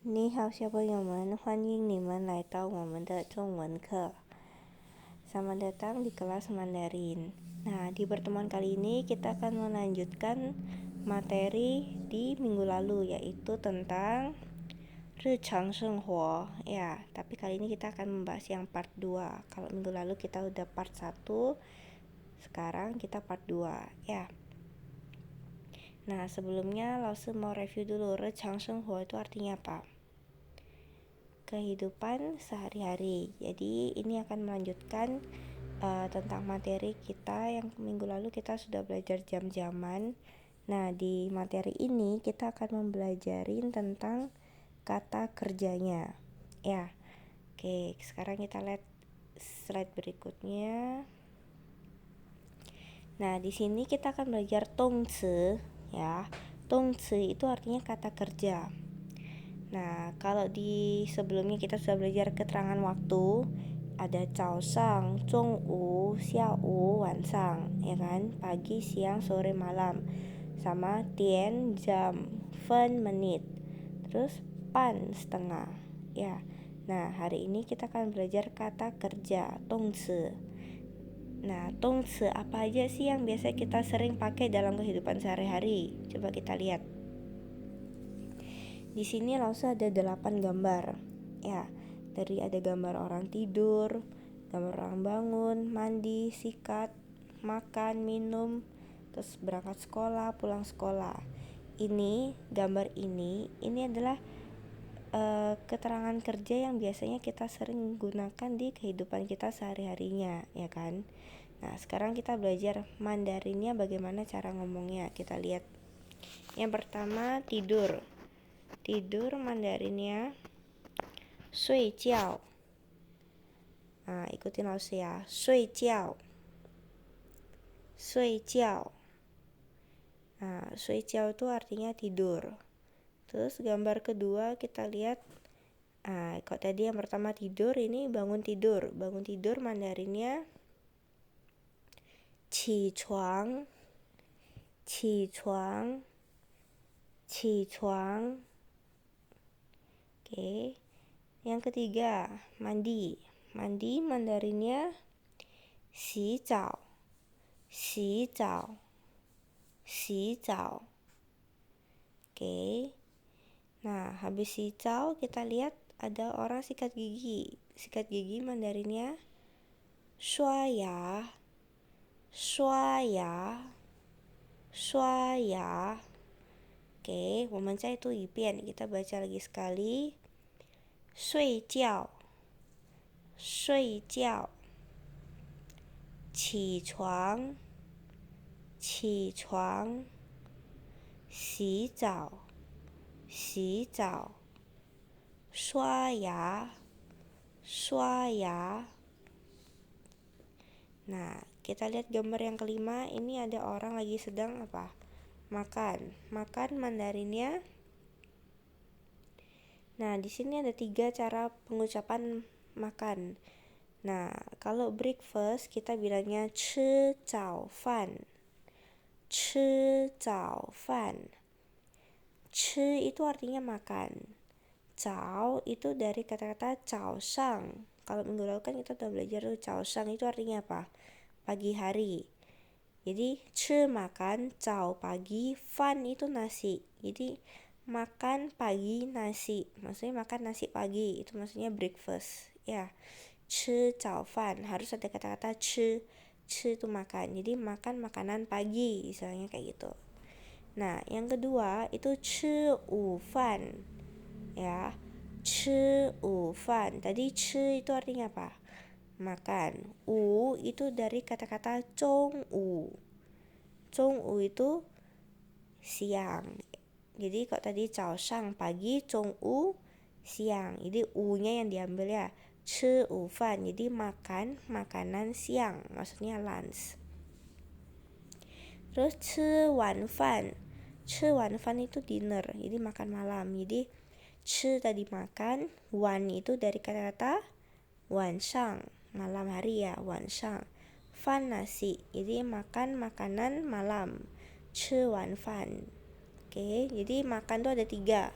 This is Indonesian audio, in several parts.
你好，小朋友们，欢迎你们来到我们的中文课。Selamat datang di kelas Mandarin. Nah, di pertemuan kali ini kita akan melanjutkan materi di minggu lalu, yaitu tentang Rechang Shenghuo. Ya, tapi kali ini kita akan membahas yang part 2. Kalau minggu lalu kita udah part 1, sekarang kita part 2. Ya. Nah, sebelumnya Lause mau review dulu Rechang Shenghuo itu artinya apa? Kehidupan sehari-hari. Jadi ini akan melanjutkan tentang materi kita yang minggu lalu kita sudah belajar jam-jaman. Nah, di materi ini kita akan mempelajarin tentang kata kerjanya. Ya. Oke, sekarang kita lihat slide berikutnya. Nah, di sini kita akan belajar tongci, ya. Tongci itu artinya kata kerja. Nah, kalau di sebelumnya kita sudah belajar keterangan waktu, ada caosang, zhongwu, xiaowu, wansang, ya kan? Pagi, siang, sore, malam. Sama tian, jam, fen, menit. Terus pan, setengah. Ya. Nah, hari ini kita akan belajar kata kerja, tongci. Nah, tongci apa aja sih yang biasa kita sering pakai dalam kehidupan sehari-hari? Coba kita lihat. Di sini langsung ada 8 gambar. Ya, dari ada gambar orang tidur, gambar orang bangun, mandi, sikat, makan, minum, terus berangkat sekolah, pulang sekolah. Ini gambar ini adalah keterangan kerja yang biasanya kita sering gunakan di kehidupan kita sehari-harinya, ya kan? Nah, sekarang kita belajar Mandarinnya, bagaimana cara ngomongnya. Kita lihat. Yang pertama, tidur. Tidur Mandarinnya sui jiao. Nah, ikutin langsung ya. Sui jiao. Sui jiao. Nah, sui jiao itu artinya tidur. Terus gambar kedua kita lihat. Nah, kalau tadi yang pertama tidur, ini bangun tidur. Bangun tidur Mandarinnya qi chuang. Qi chuang. Qi chuang. Oke. Yang ketiga, mandi. Mandi Mandarinnya xi zao. Xi zao. Xi zao. Oke. Nah, habis xi zao kita lihat ada orang sikat gigi. Sikat gigi Mandarinnya shua ya. Shua ya. Shua ya. Oke, 我们再读一遍. Kita baca lagi sekali. 睡觉，睡觉，起床，起床，洗澡，洗澡，刷牙，刷牙. Nah, kita lihat gambar yang kelima. Ini ada orang lagi sedang apa? Makan. Makan Mandarinnya. Nah, di sini ada 3 cara pengucapan makan. Nah, kalau breakfast kita bilangnya chi zao fan. Chi zao fan. Chi itu artinya makan. Zao itu dari kata-kata cao shang. Kalau minggu lalu kan kita udah belajar tuh cao shang itu artinya apa? Pagi hari. Jadi chi makan, cao pagi, fan itu nasi. Jadi makan pagi nasi, maksudnya makan nasi pagi, itu maksudnya breakfast. Ya, chi cao fan, harus ada kata-kata chi. Chi itu makan, jadi makan makanan pagi, misalnya kayak gitu. Nah, yang kedua itu chi wu fan. Ya, chi wu fan. Tadi chi itu artinya apa? Makan. Wu itu dari kata-kata zhong wu. Zhong wu itu siang. Jadi kalau tadi cao shang pagi, zhong wu siang. Jadi u-nya yang diambil ya. Chi wu fan. Jadi makan makanan siang, maksudnya lunch. Terus chi wan fan. Chi wan fan itu dinner, jadi makan malam. Jadi chi tadi makan, wan itu dari kata-kata wan shang, malam hari ya, wan shang. Fan nasi, jadi makan makanan malam. Chi wan fan. Oke, jadi makan tuh ada 3.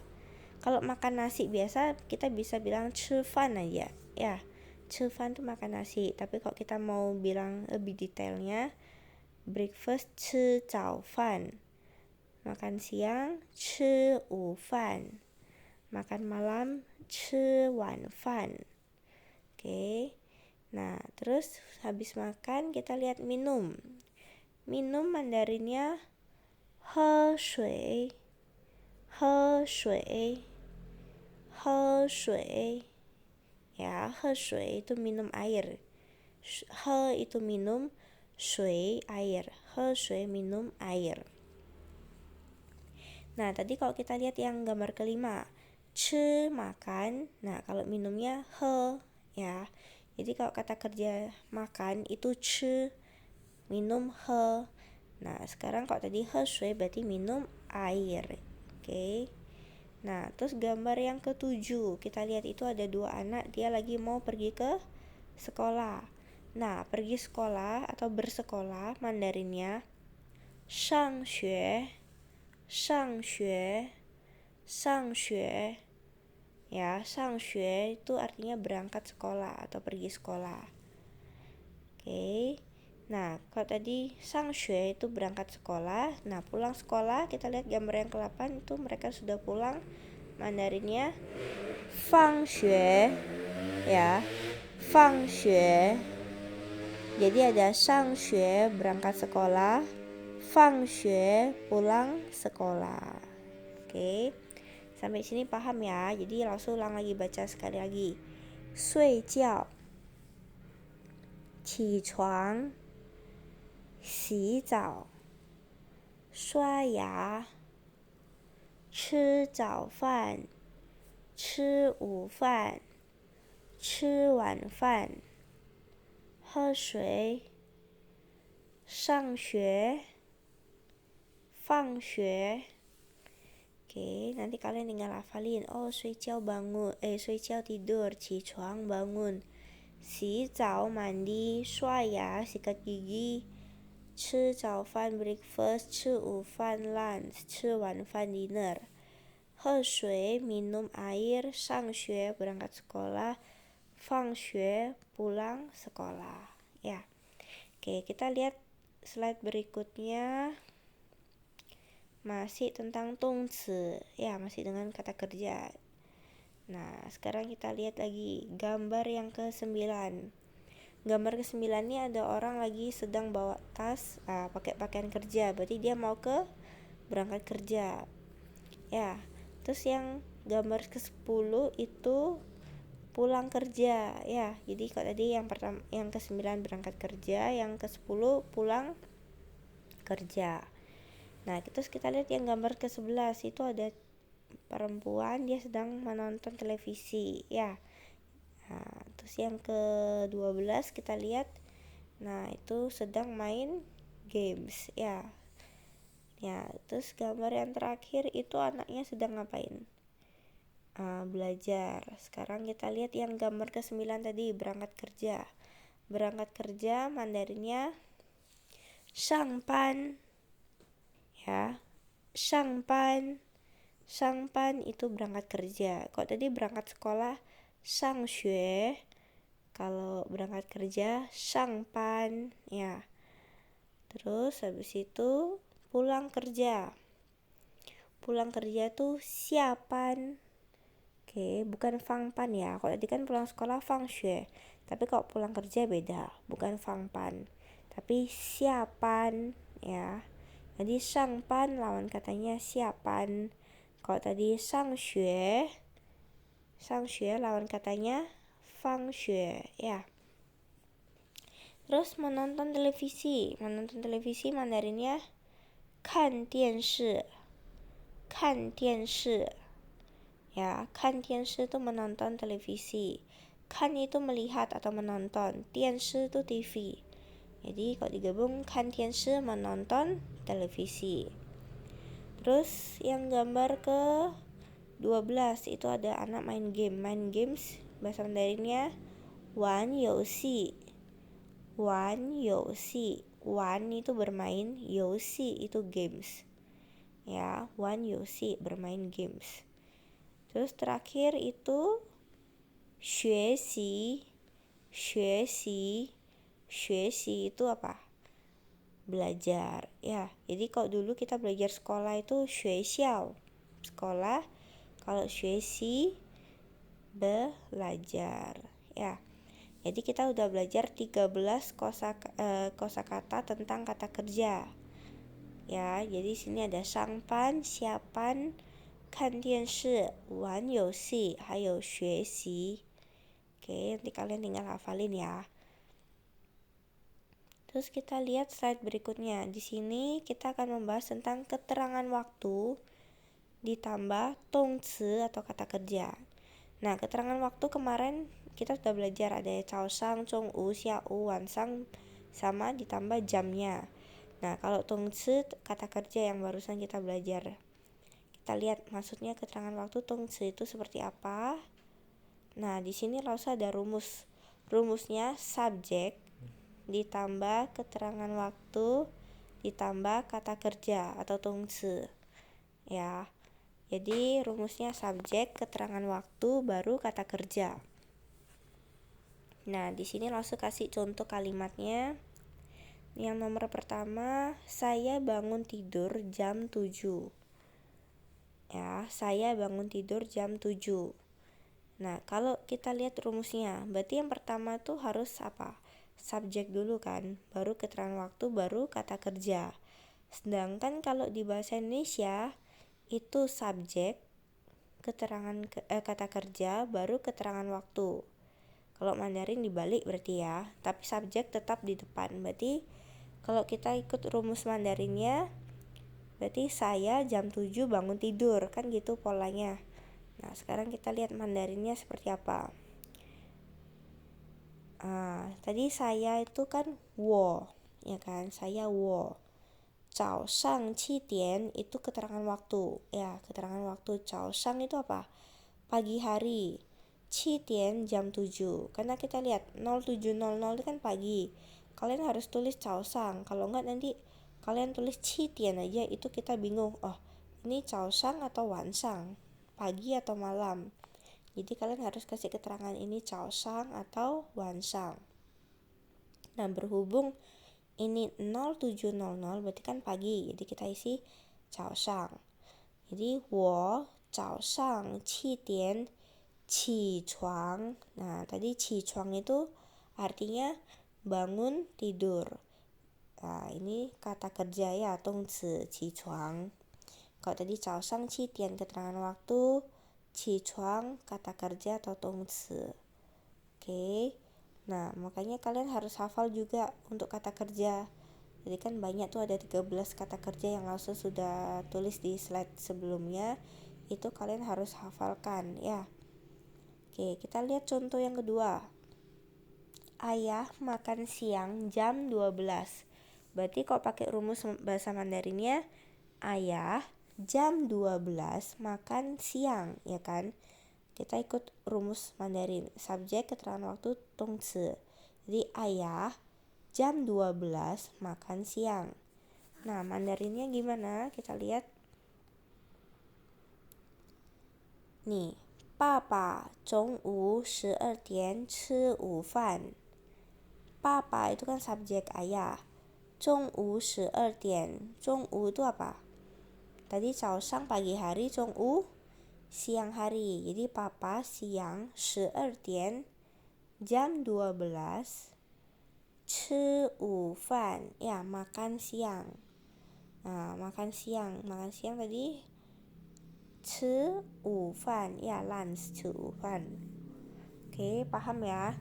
Kalau makan nasi biasa kita bisa bilang 吃饭 aja ya. 吃饭 tuh makan nasi. Tapi kalau kita mau bilang lebih detailnya, breakfast 吃早饭, makan siang 吃午饭, makan malam 吃晚饭. Oke. Nah, terus habis makan kita lihat minum. Minum Mandarinnya 喝水, 喝水, 喝水. Ya, 喝水 itu minum air. 喝 itu minum, 水 air. 喝水 minum air. Nah, tadi kalau kita lihat yang gambar kelima, 吃 makan. Nah, kalau minumnya 喝 ya. Jadi kalau kata kerja makan itu 吃, minum 喝. Nah, sekarang kalau tadi 喝水 berarti minum air. Oke. Nah, terus gambar yang ketujuh, kita lihat itu ada dua anak, dia lagi mau pergi ke sekolah. Nah, pergi sekolah atau bersekolah Mandarinnya 上学, 上学, 上学. Ya, 上学itu artinya berangkat sekolah atau pergi sekolah. Oke. Nah, kalau tadi 上学 itu berangkat sekolah. Nah, pulang sekolah, kita lihat gambar yang ke-8 itu mereka sudah pulang. Mandarinnya 放学 ya. 放学. Jadi ada 上学 berangkat sekolah, 放学 pulang sekolah. Oke. Sampai sini paham ya. Jadi langsung ulang lagi, baca sekali lagi. 睡觉, 起床, 洗澡, 刷牙, 吃早饭, 吃午饭, 吃晚饭, 喝水, 上学, 放学. Oke, nanti kalian tinggal hafalin. Oh, 睡觉 bangun, 睡觉 tidur, 起床 bangun, 洗澡 mandi, 刷牙 sikat gigi, 吃早饭 breakfast, 吃午饭 lunch, 吃晚饭 dinner, 喝水 minum air, 上学 berangkat sekolah, 放学 pulang sekolah. Ya. Oke, kita lihat slide berikutnya. Masih tentang tongci, ya, masih dengan kata kerja. Nah, sekarang kita lihat lagi gambar yang ke-9. Gambar ke-9 ini ada orang lagi sedang bawa tas, pakai pakaian kerja, berarti dia mau berangkat kerja. Ya, terus yang gambar ke-10 itu pulang kerja, ya. Jadi kalau tadi yang pertama, yang ke-9 berangkat kerja, yang ke-10 pulang kerja. Nah, terus kita lihat yang gambar ke-11 itu ada perempuan, dia sedang menonton televisi, ya. Nah, terus yang ke-12 kita lihat, nah itu sedang main games, ya. Ya, terus gambar yang terakhir itu anaknya sedang ngapain? Belajar. Sekarang kita lihat yang gambar ke-9 tadi, berangkat kerja. Berangkat kerja Mandarinnya 上班. Ya, 上班. 上班 itu berangkat kerja. Kalau tadi berangkat sekolah 上学. Kalau berangkat kerja 上班, ya. Terus habis itu pulang kerja. Pulang kerja tuh 下班. Oke, bukan 放班 ya. Kalau tadi kan pulang sekolah 放学. Tapi kalau pulang kerja beda, bukan 放班, tapi 下班, ya. Jadi 上班 lawan katanya 下班. Kalau tadi 上学lawan katanya 放学, ya. Terus menonton televisi Mandarinnya 看电视. 看电视. Ya, 看电视 itu menonton televisi. 看 itu melihat atau menonton. 电视 itu TV. Jadi kalau digabung 看电视 menonton televisi. Terus yang gambar ke-12 itu ada anak main game. Main games bahasa Mandarinnya 玩游戏. 玩游戏. 玩 itu bermain, 游戏 itu games. Ya, 玩游戏 bermain games. Terus terakhir itu 学习 学习 学习 itu apa? Belajar ya. Jadi kalau dulu kita belajar sekolah itu 学校 sekolah, kalau 学习 belajar ya. Jadi kita udah belajar 13 kosakata tentang kata kerja ya. Jadi sini ada 上班下班看电视玩游戏还有学习. Oke, nanti kalian tinggal hafalin ya. Terus kita lihat slide berikutnya. Di sini kita akan membahas tentang keterangan waktu ditambah tongci atau kata kerja. Nah, keterangan waktu kemarin kita sudah belajar ada caosang, congwu, xiaowu, wansang sama ditambah jamnya. Nah, kalau tongci kata kerja yang barusan kita belajar. Kita lihat maksudnya keterangan waktu tongci itu seperti apa. Nah, di sini langsung ada rumus. Rumusnya subjek ditambah keterangan waktu ditambah kata kerja atau tongci. Ya. Jadi rumusnya subjek, keterangan waktu, baru kata kerja. Nah, di sini langsung kasih contoh kalimatnya. Yang nomor pertama, saya bangun tidur jam 7. Ya, saya bangun tidur jam 7. Nah, kalau kita lihat rumusnya, berarti yang pertama tuh harus apa? Subjek dulu kan, baru keterangan waktu, baru kata kerja. Sedangkan kalau di bahasa Indonesia itu subjek, kata kerja, baru keterangan waktu. Kalau Mandarin dibalik berarti ya, tapi subjek tetap di depan. Berarti kalau kita ikut rumus Mandarinnya, berarti saya jam 7 bangun tidur, kan gitu polanya. Nah, sekarang kita lihat Mandarinnya seperti apa. Tadi saya itu kan wo, ya kan, saya wo. 早上7点 itu keterangan waktu. Ya, keterangan waktu 早上 itu apa? Pagi hari. 7点 jam 7. Karena kita lihat 0700 itu kan pagi. Kalian harus tulis 早上. Kalau enggak nanti kalian tulis 7点 aja, itu kita bingung. Oh, ini 早上atau 晚上? Pagi atau malam? Jadi kalian harus kasih keterangan ini 早上 atau 晚上. Nah, berhubung ini 0700 berarti kan pagi, jadi kita isi 早上. Jadi 我早上7点起床. Nah, tadi 起床itu artinya bangun tidur. Nah, ini kata kerja ya, tongci 起床. Kalau tadi 早上7点keterangan waktu, 起床kata kerja atau tongci. Oke. Nah, makanya kalian harus hafal juga untuk kata kerja. Jadi kan banyak tuh, ada 13 kata kerja yang langsung sudah tulis di slide sebelumnya. Itu kalian harus hafalkan ya. Oke, kita lihat contoh yang kedua. Ayah makan siang jam 12. Berarti kalau pakai rumus bahasa Mandarinnya, ayah jam 12 makan siang, ya kan? Kita ikut rumus Mandarin, subjek, keterangan waktu, tongci. Jadi ayah jam 12 makan siang. Nah, Mandarinnya gimana? Kita lihat. Nih, 爸爸中午12点吃午饭. 爸爸itu kan subjek ayah. 中午12点. 中午itu apa? Tadi 早上 pagi hari, 中午 siang hari. Jadi papa siang 12点 jam 12 吃午饭, ya makan siang. Nah, makan siang tadi 吃午饭, ya lunch 吃午饭. Oke, paham ya?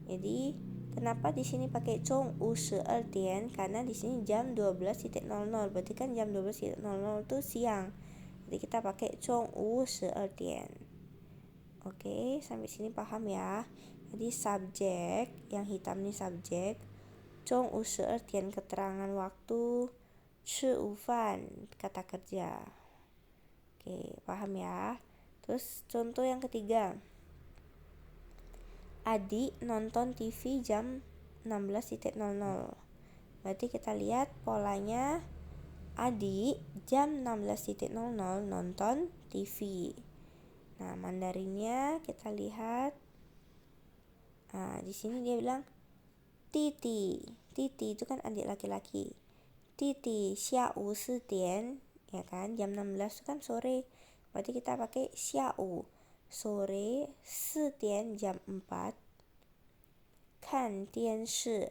Jadi kenapa di sini pakai 中午12点? Karena di sini jam 12.00, berarti kan jam 12.00 itu siang. Jadi kita pakai 中午12点. Oke, sampai sini paham ya? Jadi subjek, yang hitam ini subjek, 中午12点keterangan waktu, 吃午饭kata kerja. Oke, paham ya? Terus contoh yang ketiga. Adik nonton TV jam 16.00. Berarti kita lihat polanya, adik jam 16.00 nonton TV. Nah, Mandarinnya kita lihat. Nah, di sini dia bilang titi. Titi itu kan adik laki-laki. Titi xiao 4点, ya kan? Jam 16 itu kan sore. Berarti kita pakai xiao. Sore 4点, jam 4. Kan 电视.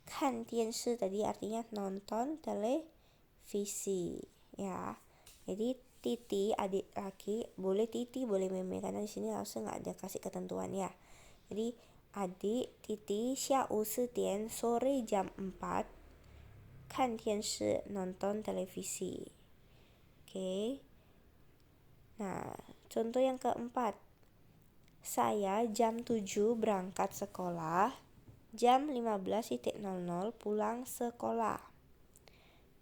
Kan 电视 tadi artinya nonton televisi, ya. Jadi Titi adik laki, boleh Titi boleh Meme, karena di sini langsung nggak ada kasih ketentuan ya. Jadi adik Titi xiao 4点, sore jam 4, kan 电视 nonton televisi. Oke. Nah, contoh yang keempat. Saya jam 7 berangkat sekolah, jam 15.00 pulang sekolah.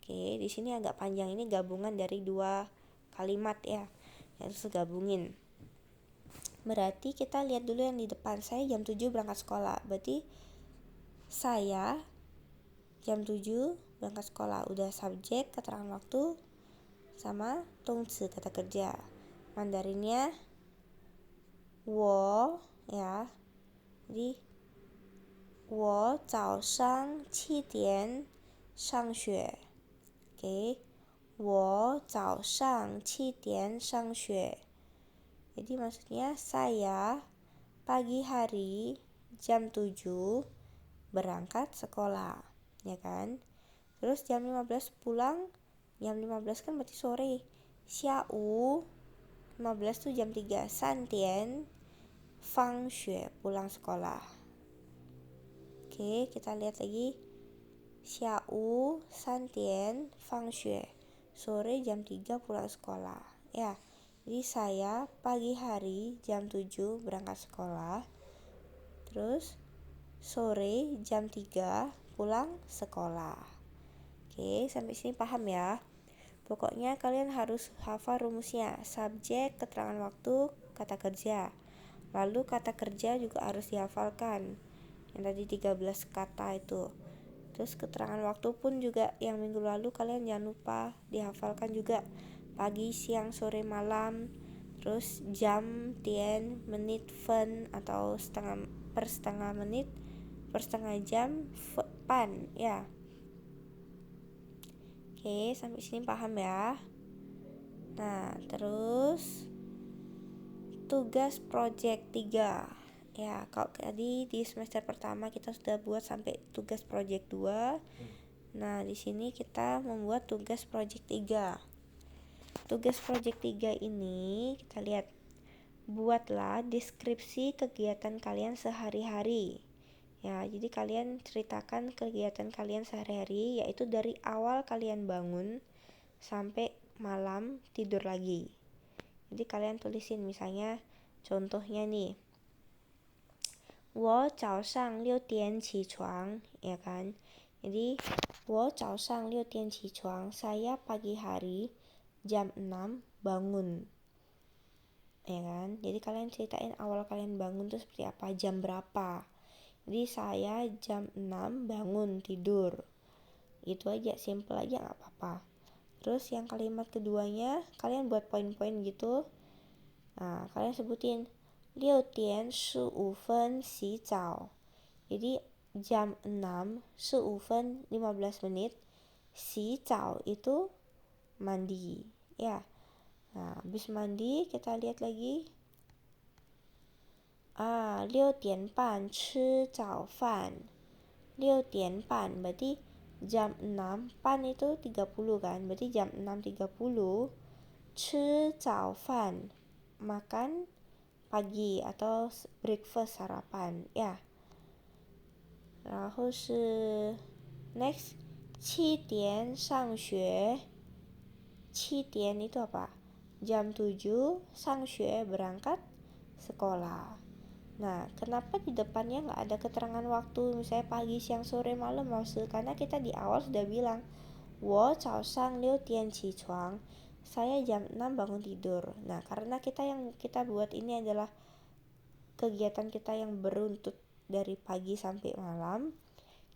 Oke, di sini agak panjang, ini gabungan dari dua kalimat ya. Harus gabungin. Berarti kita lihat dulu yang di depan. Saya jam 7 berangkat sekolah. Berarti saya jam 7 berangkat sekolah. Udah subjek, keterangan waktu, sama tongzi, kata kerja. Mandarinnya wo, ya. Jadi 我早上7点上学. Oke. 我早上7点上学. Jadi maksudnya saya pagi hari jam 7 berangkat sekolah, ya kan? Terus jam 15 pulang. Jam 15 kan berarti sore. Xiao 15 tuh jam 3. Santian fang xue, pulang sekolah. Oke, kita lihat lagi. Xiao 3点 fang xue. Sore jam 3 pulang sekolah. Ya. Jadi saya pagi hari jam 7 berangkat sekolah. Terus sore jam 3 pulang sekolah. Oke, sampai sini paham ya? Pokoknya kalian harus hafal rumusnya. Subjek, keterangan waktu, kata kerja. Lalu kata kerja juga harus dihafalkan. Yang tadi 13 kata itu. Terus keterangan waktu pun juga yang minggu lalu kalian jangan lupa dihafalkan juga. Pagi, siang, sore, malam. Terus jam, tien, menit, fen, atau per setengah menit, per setengah jam, pan, ya. Oke, sampai sini paham ya. Nah, terus tugas project 3. Ya, kalau tadi di semester pertama kita sudah buat sampai tugas project 2. Nah, di sini kita membuat tugas project 3. Tugas project 3 ini kita lihat. Buatlah deskripsi kegiatan kalian sehari-hari. Ya, jadi kalian ceritakan kegiatan kalian sehari-hari, yaitu dari awal kalian bangun sampai malam tidur lagi. Jadi kalian tulisin misalnya contohnya nih. 我早上6点起床, ya kan? Jadi 我早上6点起床, saya pagi hari jam 6 bangun. Ya kan? Jadi kalian ceritain awal kalian bangun tuh seperti apa, jam berapa. Jadi saya jam 6 bangun tidur. Itu aja, simple aja, gak apa-apa. Terus yang kalimat keduanya kalian buat poin-poin gitu. Nah, kalian sebutin 6点15分洗澡. Jadi jam 6 15 分 15 menit. 洗澡 itu mandi, ya. Nah, habis mandi kita lihat lagi. 6点半吃早饭. 6点半 berarti jam 6, pan itu 30 kan, berarti jam 6.30. 吃早饭, makan pagi atau breakfast, sarapan, ya. 然后是 next 7点上学. 7点 itu apa? Jam 7 sangxue, berangkat sekolah. Nah, kenapa di depannya nggak ada keterangan waktu, misalnya pagi, siang, sore, malam, maksud? Karena kita di awal sudah bilang 我早上6点起床. Saya jam 6 bangun tidur. Nah, karena yang kita buat ini adalah kegiatan kita yang beruntut dari pagi sampai malam.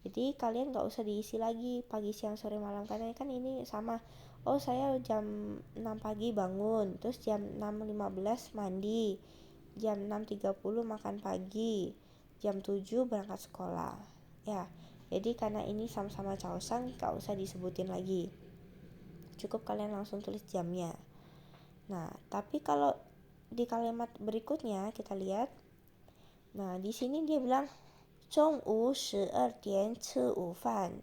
Jadi kalian gak usah diisi lagi pagi, siang, sore, malam, karena kan ini sama. oh saya jam 6 pagi bangun, terus jam 6.15 mandi, jam 6.30 makan pagi, jam 7 berangkat sekolah. Ya, jadi karena ini sama-sama caosang, gak usah disebutin lagi. Cukup kalian langsung tulis jamnya. Nah, tapi kalau di kalimat berikutnya kita lihat. Nah, di sini dia bilang 中午12点吃午饭.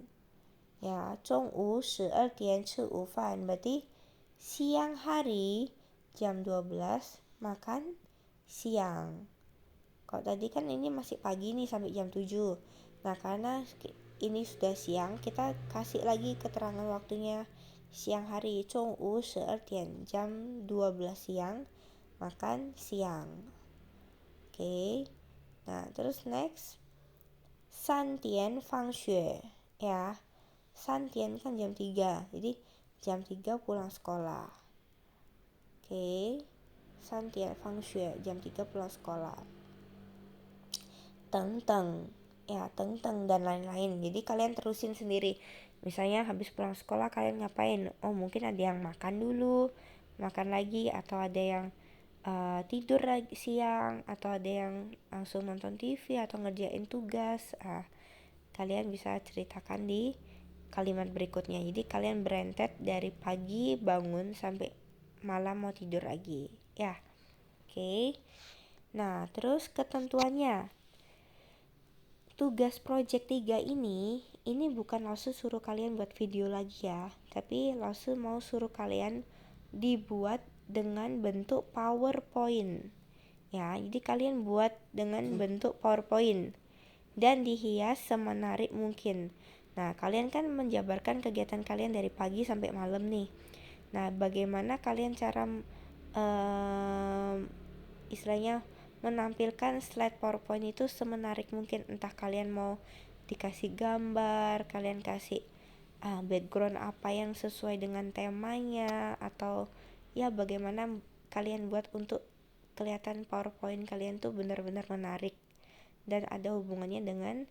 Ya, 中午12点吃午饭 berarti siang hari jam 12 makan siang. Kalau tadi kan ini masih pagi nih sampai jam 7. Nah, karena ini sudah siang, kita kasih lagi keterangan waktunya siang hari. 中午12点 jam 12 siang makan siang. Oke. Nah, terus next 3点放学 ya. 3点 kan jam 3. Jadi jam 3 pulang sekolah. Oke. 3点放学 jam 3 pulang sekolah. Teng-teng. Ya, teng-teng dan lain-lain. Jadi kalian terusin sendiri. Misalnya habis pulang sekolah kalian ngapain? Oh, mungkin ada yang makan dulu, makan lagi, atau ada yang tidur lagi siang, atau ada yang langsung nonton TV atau ngerjain tugas. Kalian bisa ceritakan di kalimat berikutnya. Jadi kalian berentet dari pagi bangun sampai malam mau tidur lagi. Ya. Oke. Nah, terus ketentuannya. Tugas project 3 ini bukan Lause suruh kalian buat video lagi ya, tapi Lause mau suruh kalian dibuat dengan bentuk PowerPoint. Ya, jadi kalian buat dengan bentuk PowerPoint dan dihias semenarik mungkin. Nah, kalian kan menjabarkan kegiatan kalian dari pagi sampai malam nih. Nah, bagaimana kalian cara istilahnya menampilkan slide PowerPoint itu semenarik mungkin. Entah kalian mau dikasih gambar, kalian kasih background apa yang sesuai dengan temanya, atau ya bagaimana kalian buat untuk kelihatan PowerPoint kalian tuh benar-benar menarik dan ada hubungannya dengan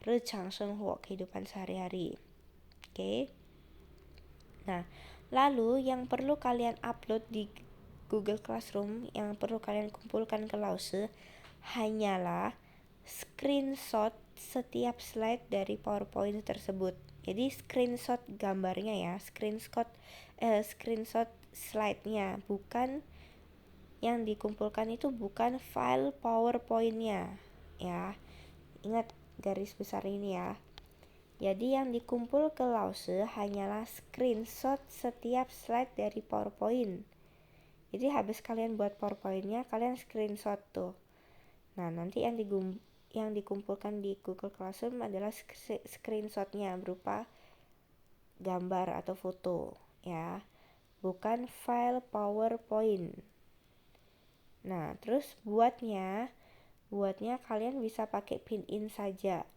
recang senghuo, kehidupan sehari-hari. Oke. Nah, lalu yang perlu kalian upload di Google Classroom, yang perlu kalian kumpulkan ke Lause hanyalah screenshot setiap slide dari PowerPoint tersebut. Jadi screenshot gambarnya ya, screenshot slide-nya, bukan yang dikumpulkan itu bukan file PowerPoint-nya ya. Ingat garis besar ini ya. Jadi yang dikumpul ke Lause hanyalah screenshot setiap slide dari PowerPoint. Jadi habis kalian buat PowerPoint-nya, kalian screenshot tuh. Nah, nanti yang dikumpulkan di Google Classroom adalah screenshot-nya berupa gambar atau foto ya, bukan file PowerPoint. Nah, terus buatnya kalian bisa pakai pin-in saja.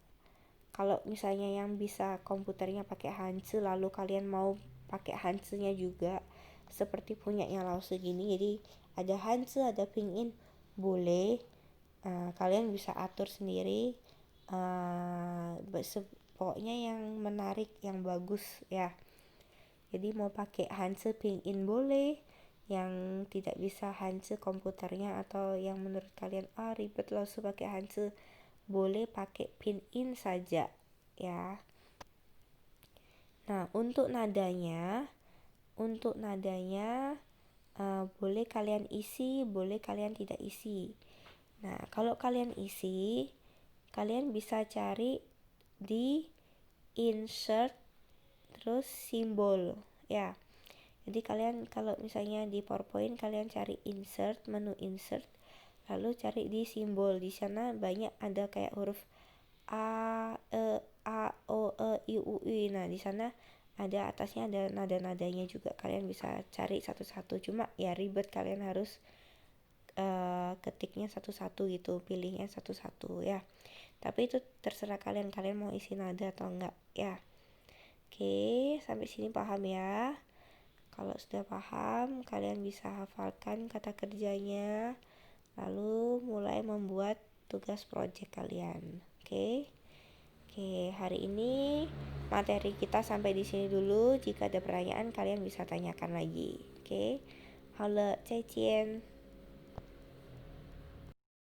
Kalau misalnya yang bisa komputernya pakai Hanzi, lalu kalian mau pakai Hanzi-nya juga seperti punyanya Lause gini, jadi ada Hanzi, ada pin-in, boleh. Kalian bisa atur sendiri. Pokoknya yang menarik, yang bagus ya. Jadi mau pakai Hanzi pin-in boleh, yang tidak bisa Hanzi komputernya atau yang menurut kalian ribet Lause pakai Hanzi, boleh pakai pin-in saja ya. Nah, untuk nadanya boleh kalian isi, boleh kalian tidak isi. Nah, kalau kalian isi, kalian bisa cari di insert terus simbol ya. Jadi kalian kalau misalnya di PowerPoint kalian cari insert, menu insert, lalu cari di simbol. Di sana banyak ada kayak huruf A, E, A, O, E, I, U, I. Nah, di sana ada atasnya ada nada-nadanya juga. Kalian bisa cari satu-satu. Cuma ya ribet, kalian harus ketiknya satu-satu gitu, pilihnya satu-satu ya. Tapi itu terserah kalian mau isi nada atau enggak ya. Oke, sampai sini paham ya. Kalau sudah paham, kalian bisa hafalkan kata kerjanya, lalu mulai membuat tugas project kalian. Oke. Oke, hari ini materi kita sampai di sini dulu. Jika ada pertanyaan, kalian bisa tanyakan lagi. Oke, halo, 再见。